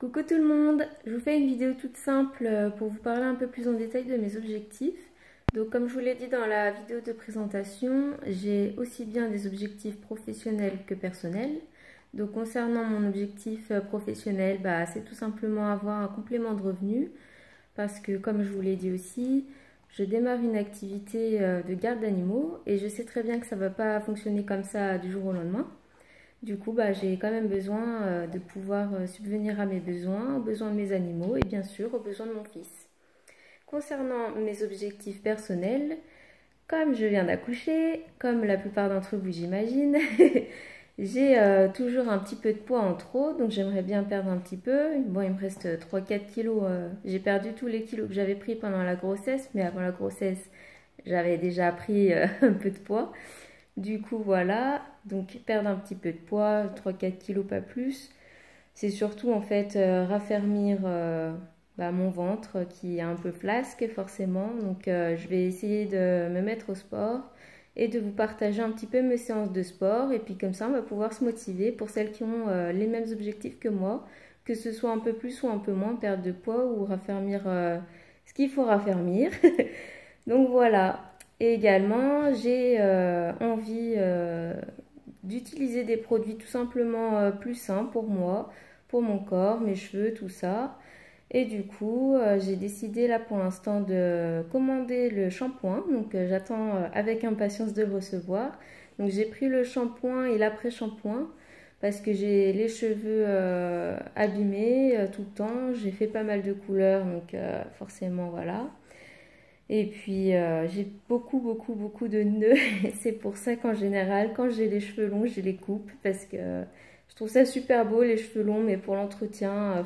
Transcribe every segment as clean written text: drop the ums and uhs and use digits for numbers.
Coucou tout le monde, je vous fais une vidéo toute simple pour vous parler un peu plus en détail de mes objectifs. Donc comme je vous l'ai dit dans la vidéo de présentation, j'ai aussi bien des objectifs professionnels que personnels. Donc concernant mon objectif professionnel, c'est tout simplement avoir un complément de revenus parce que comme je vous l'ai dit aussi, je démarre une activité de garde d'animaux et je sais très bien que ça ne va pas fonctionner comme ça du jour au lendemain. Du coup, j'ai quand même besoin de pouvoir subvenir à mes besoins, aux besoins de mes animaux et bien sûr aux besoins de mon fils. Concernant mes objectifs personnels, comme je viens d'accoucher, comme la plupart d'entre vous j'imagine, j'ai toujours un petit peu de poids en trop, donc j'aimerais bien perdre un petit peu. Bon, il me reste 3-4 kilos, j'ai perdu tous les kilos que j'avais pris pendant la grossesse, mais avant la grossesse, j'avais déjà pris un peu de poids. Du coup, voilà, donc perdre un petit peu de poids, 3-4 kilos, pas plus. C'est surtout en fait raffermir mon ventre qui est un peu flasque forcément. Donc je vais essayer de me mettre au sport et de vous partager un petit peu mes séances de sport. Et puis comme ça, on va pouvoir se motiver pour celles qui ont les mêmes objectifs que moi, que ce soit un peu plus ou un peu moins, perdre de poids ou raffermir ce qu'il faut raffermir. Donc voilà. Et également, j'ai envie d'utiliser des produits tout simplement plus sains pour moi, pour mon corps, mes cheveux, tout ça. Et du coup, j'ai décidé là pour l'instant de commander le shampoing. Donc j'attends avec impatience de le recevoir. Donc j'ai pris le shampoing et l'après-shampoing parce que j'ai les cheveux abîmés tout le temps. J'ai fait pas mal de couleurs, donc forcément voilà. Et puis j'ai beaucoup de nœuds. C'est pour ça qu'en général, quand j'ai les cheveux longs, je les coupe parce que je trouve ça super beau les cheveux longs, mais pour l'entretien,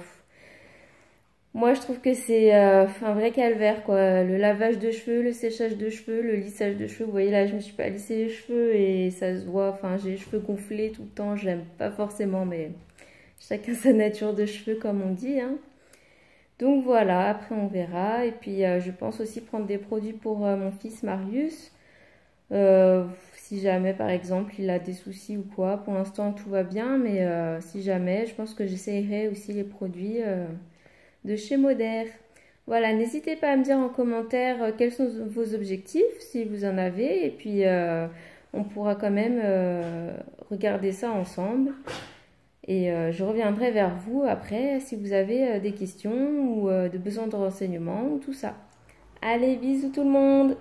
moi je trouve que c'est un vrai calvaire quoi. Le lavage de cheveux, le séchage de cheveux, le lissage de cheveux. Vous voyez là, je me suis pas lissé les cheveux et ça se voit. Enfin, j'ai les cheveux gonflés tout le temps. J'aime pas forcément, mais chacun sa nature de cheveux comme on dit, hein. Donc voilà, après on verra. Et puis je pense aussi prendre des produits pour mon fils Marius. Si jamais par exemple il a des soucis ou quoi. Pour l'instant tout va bien, mais si jamais, je pense que j'essayerai aussi les produits de chez Moder. Voilà, n'hésitez pas à me dire en commentaire quels sont vos objectifs, si vous en avez. Et puis on pourra quand même regarder ça ensemble. Et je reviendrai vers vous après si vous avez des questions ou de besoin de renseignements ou tout ça. Allez, bisous tout le monde!